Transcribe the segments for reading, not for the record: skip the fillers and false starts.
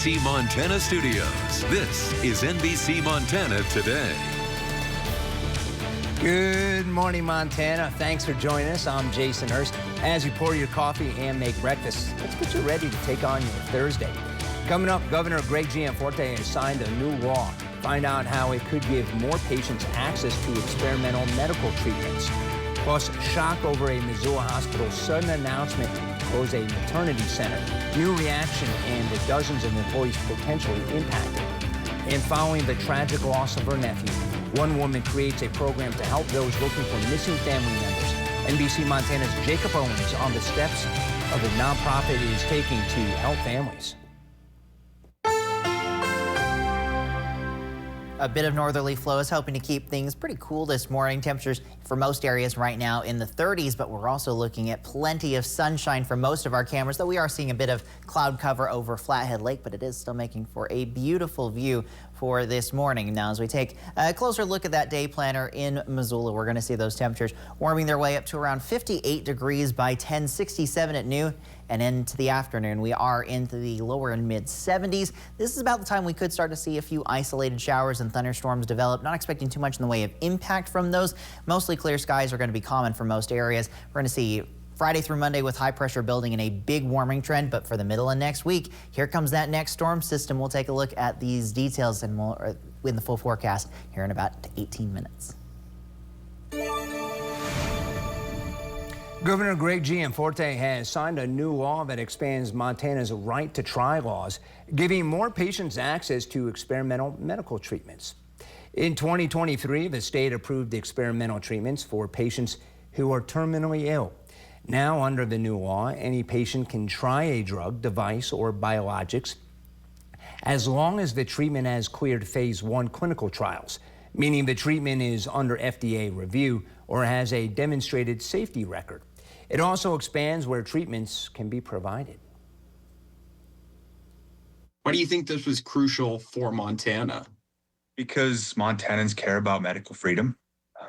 NBC Montana Studios. This is NBC Montana Today. Good morning, Montana. Thanks for joining us. I'm Jason Hurst. As you pour your coffee and make breakfast, let's get you ready to take on your Thursday. Coming up, Governor Greg Gianforte has signed a new law. Find out how it could give more patients access to experimental medical treatments. Plus, shock over a Missoula hospital's sudden announcement to close a maternity center. New reaction and the dozens of employees potentially impacted. And following the tragic loss of her nephew, one woman creates a program to help those looking for missing family members. NBC Montana's Jacob Owens on the steps of the nonprofit it is taking to help families. A bit of northerly flow is helping to keep things pretty cool this morning. Temperatures for most areas right now in the 30s, but we're also looking at plenty of sunshine for most of our cameras, though we are seeing a bit of cloud cover over Flathead Lake, but it is still making for a beautiful view for this morning. Now, as we take a closer look at that day planner in Missoula, we're going to see those temperatures warming their way up to around 58 degrees by 10, 67 at noon. And into the afternoon, we are into the lower and mid 70s. This is about the time we could start to see a few isolated showers and thunderstorms develop. Not expecting too much in the way of impact from those. Mostly clear skies are going to be common for most areas. We're going to see Friday through Monday with high pressure building and a big warming trend. But for the middle of next week, here comes that next storm system. We'll take a look at these details and more in the full forecast here in about 18 minutes. Governor Greg Gianforte has signed a new law that expands Montana's right to try laws, giving more patients access to experimental medical treatments. In 2023, the state approved experimental treatments for patients who are terminally ill. Now, under the new law, any patient can try a drug, device, or biologics as long as the treatment has cleared phase 1 clinical trials, meaning the treatment is under FDA review or has a demonstrated safety record. It also expands where treatments can be provided. Why do you think this was crucial for Montana? Because Montanans care about medical freedom.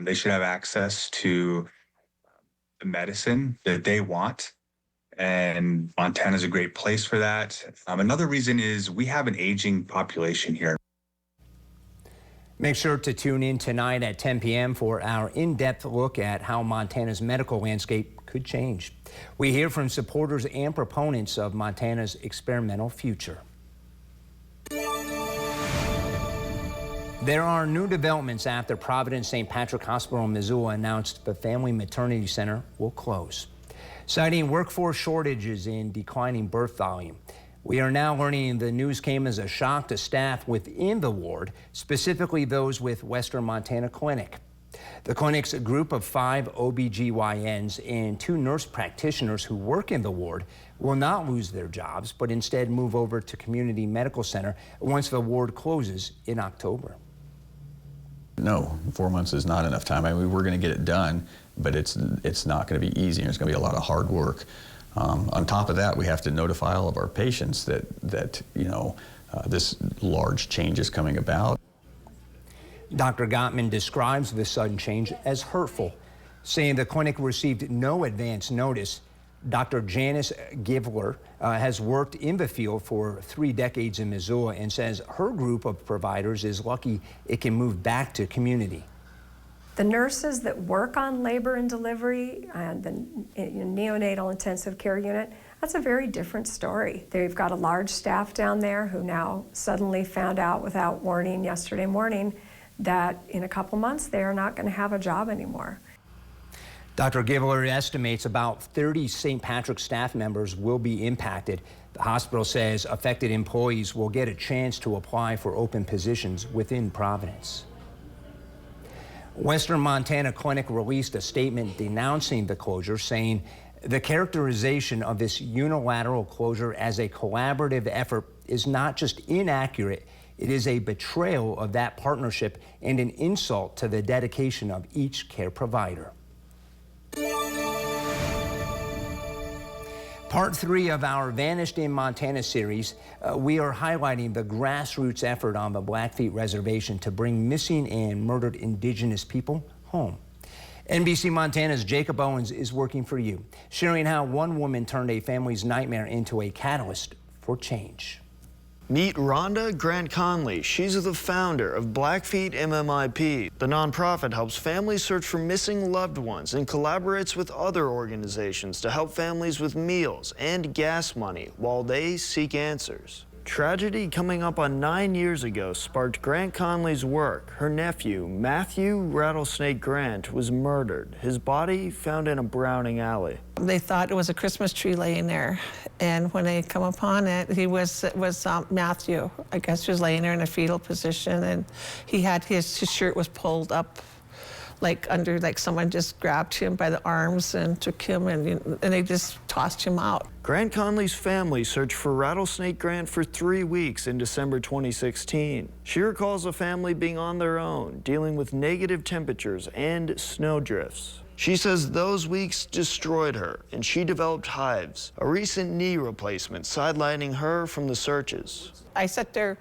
They should have access to the medicine that they want, and Montana is a great place for that. Another reason is we have an aging population here. Make sure to tune in tonight at 10 p.m. for our in-depth look at how Montana's medical landscape could change. We hear from supporters and proponents of Montana's experimental future. There are new developments after Providence St. Patrick Hospital in Missoula announced the family maternity center will close, citing workforce shortages and declining birth volume. We are now learning the news came as a shock to staff within the ward, specifically those with Western Montana Clinic. The clinic's group of 5 OBGYNs and 2 nurse practitioners who work in the ward will not lose their jobs, but instead move over to Community Medical Center once the ward closes in October. No, 4 months is not enough time. I mean, we're going to get it done, but it's not going to be easy, and it's going to be a lot of hard work. On top of that, we have to notify all of our patients that this large change is coming about. Dr. Gottman describes the sudden change as hurtful, saying the clinic received no advance notice. Dr. Janice Givler has worked in the field for 3 decades in Missoula and says her group of providers is lucky it can move back to community. The nurses that work on labor and delivery and the neonatal intensive care unit, that's a very different story. They've got a large staff down there who now suddenly found out without warning yesterday morning that in a couple months they are not going to have a job anymore. Dr. Givler estimates about 30 St. Patrick's staff members will be impacted. The hospital says affected employees will get a chance to apply for open positions within Providence. Western Montana Clinic released a statement denouncing the closure, saying the characterization of this unilateral closure as a collaborative effort is not just inaccurate, it is a betrayal of that partnership and an insult to the dedication of each care provider. Part 3 of our Vanished in Montana series, we are highlighting the grassroots effort on the Blackfeet Reservation to bring missing and murdered indigenous people home. NBC Montana's Jacob Owens is working for you, sharing how one woman turned a family's nightmare into a catalyst for change. Meet Rhonda Grant Conley. She's the founder of Blackfeet MMIP. The nonprofit helps families search for missing loved ones and collaborates with other organizations to help families with meals and gas money while they seek answers. Tragedy coming up on 9 years ago sparked Grant Conley's work. Her nephew, Matthew Rattlesnake Grant, was murdered. His body found in a Browning alley. They thought it was a Christmas tree laying there, and when they come upon it, it was Matthew. I guess he was laying there in a fetal position, and he had his shirt was pulled up like under, like someone just grabbed him by the arms and took him, and they just tossed him out. Grant Conley's family searched for Rattlesnake Grant for 3 weeks in December 2016. She recalls the family being on their own, dealing with negative temperatures and snow drifts. She says those weeks destroyed her, and she developed hives, a recent knee replacement sidelining her from the searches. I sat there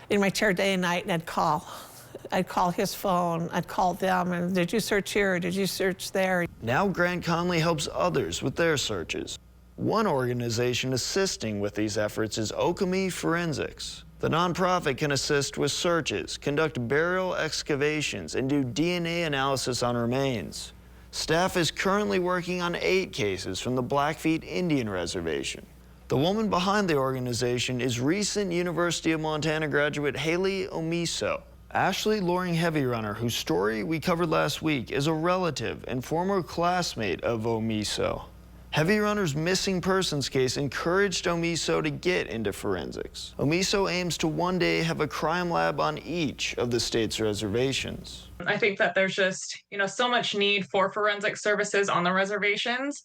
in my chair day and night, and I'd call his phone, I'd call them, and did you search here, did you search there? Now Grant Conley helps others with their searches. One organization assisting with these efforts is Okoumee Forensics. The nonprofit can assist with searches, conduct burial excavations, and do DNA analysis on remains. Staff is currently working on 8 cases from the Blackfeet Indian Reservation. The woman behind the organization is recent University of Montana graduate Haley Omiso. Ashley Loring Heavy Runner, whose story we covered last week, is a relative and former classmate of Omiso. Heavy Runner's missing persons case encouraged Omiso to get into forensics. Omiso aims to one day have a crime lab on each of the state's reservations. I think that there's just, so much need for forensic services on the reservations.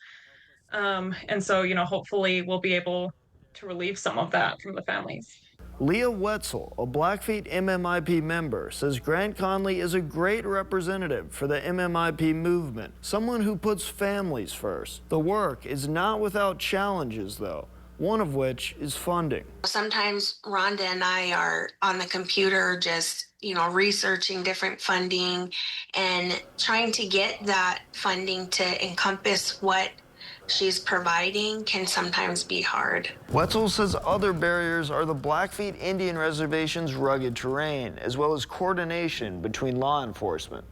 And so, hopefully we'll be able to relieve some of that from the families. Leah Wetzel, a Blackfeet MMIP member, says Grant Conley is a great representative for the MMIP movement, someone who puts families first. The work is not without challenges, though, one of which is funding. Sometimes Rhonda and I are on the computer just, researching different funding and trying to get that funding to encompass what she's providing can sometimes be hard. Wetzel says other barriers are the Blackfeet Indian Reservation's rugged terrain, as well as coordination between law enforcement.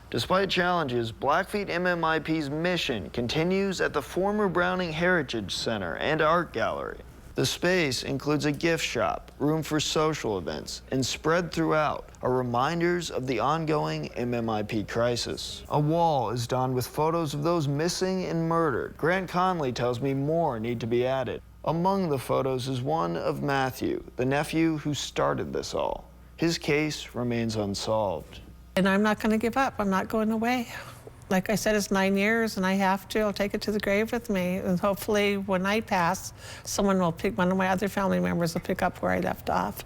Despite challenges, Blackfeet MMIP's mission continues at the former Browning Heritage Center and Art Gallery. The space includes a gift shop, room for social events, and spread throughout are reminders of the ongoing MMIP crisis. A wall is donned with photos of those missing and murdered. Grant Conley tells me more need to be added. Among the photos is one of Matthew, the nephew who started this all. His case remains unsolved. And I'm not going to give up. I'm not going away. Like I said, it's 9 years, and I have to. I'll take it to the grave with me. And hopefully, when I pass, one of my other family members will pick up where I left off,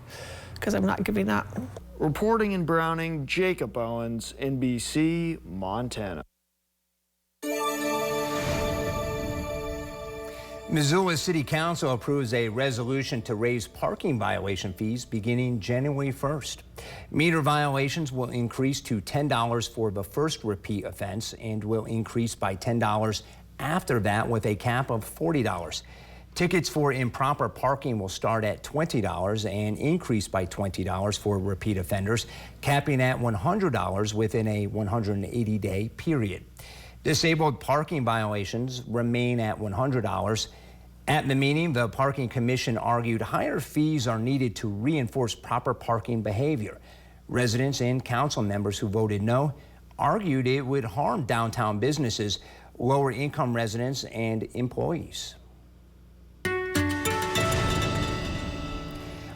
because I'm not giving up. Reporting in Browning, Jacob Owens, NBC, Montana. Missoula City Council approves a resolution to raise parking violation fees beginning January 1st. Meter violations will increase to $10 for the first repeat offense and will increase by $10 after that with a cap of $40. Tickets for improper parking will start at $20 and increase by $20 for repeat offenders, capping at $100 within a 180-day period. Disabled parking violations remain at $100. At the meeting, the Parking Commission argued higher fees are needed to reinforce proper parking behavior. Residents and council members who voted no argued it would harm downtown businesses, lower income residents, and employees.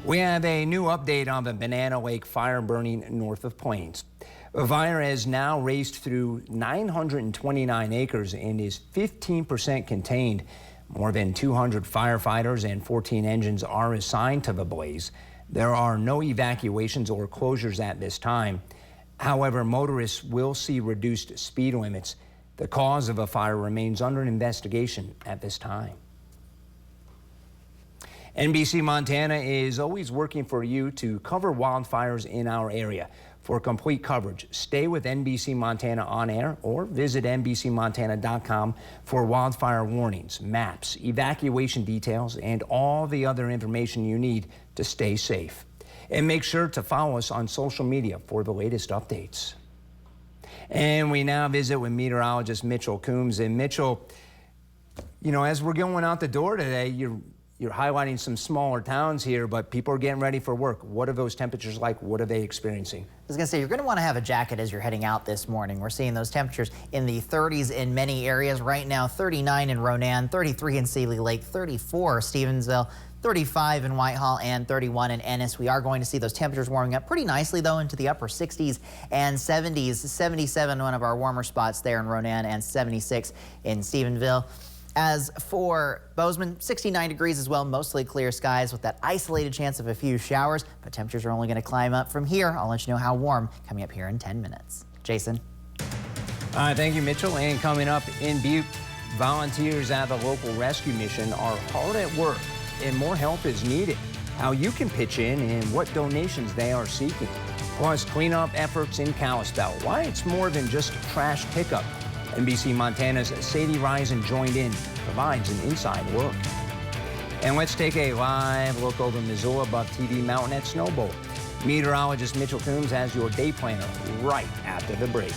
We have a new update on the Banana Lake fire burning north of Plains. The fire has now raced through 929 acres and is 15% contained. More than 200 firefighters and 14 engines are assigned to the blaze. There are no evacuations or closures at this time. However, motorists will see reduced speed limits. The cause of the fire remains under investigation at this time. NBC Montana is always working for you to cover wildfires in our area. For complete coverage, stay with NBC Montana on air or visit NBCMontana.com for wildfire warnings, maps, evacuation details, and all the other information you need to stay safe. And make sure to follow us on social media for the latest updates. And we now visit with meteorologist Mitchell Coombs. And Mitchell, you know, as we're going out the door today, you're highlighting some smaller towns here, but people are getting ready for work. What are those temperatures like? What are they experiencing? I was going to say, you're going to want to have a jacket as you're heading out this morning. We're seeing those temperatures in the 30s in many areas right now. 39 in Ronan, 33 in Seeley Lake, 34 Stevensville, 35 in Whitehall, and 31 in Ennis. We are going to see those temperatures warming up pretty nicely, though, into the upper 60s and 70s. 77, one of our warmer spots there in Ronan, and 76 in Stephenville. As for Bozeman, 69 degrees as well, mostly clear skies with that isolated chance of a few showers, but temperatures are only going to climb up from here. I'll let you know how warm coming up here in 10 minutes. Jason. Thank you, Mitchell. And coming up in Butte, volunteers at the local rescue mission are hard at work and more help is needed. How you can pitch in and what donations they are seeking. Plus, cleanup efforts in Kalispell. Why it's more than just trash pickup. NBC Montana's Sadie Risen joined in, provides an inside look. And let's take a live look over Missoula above TV Mountain at Snowbowl. Meteorologist Mitchell Coombs has your day planner right after the break.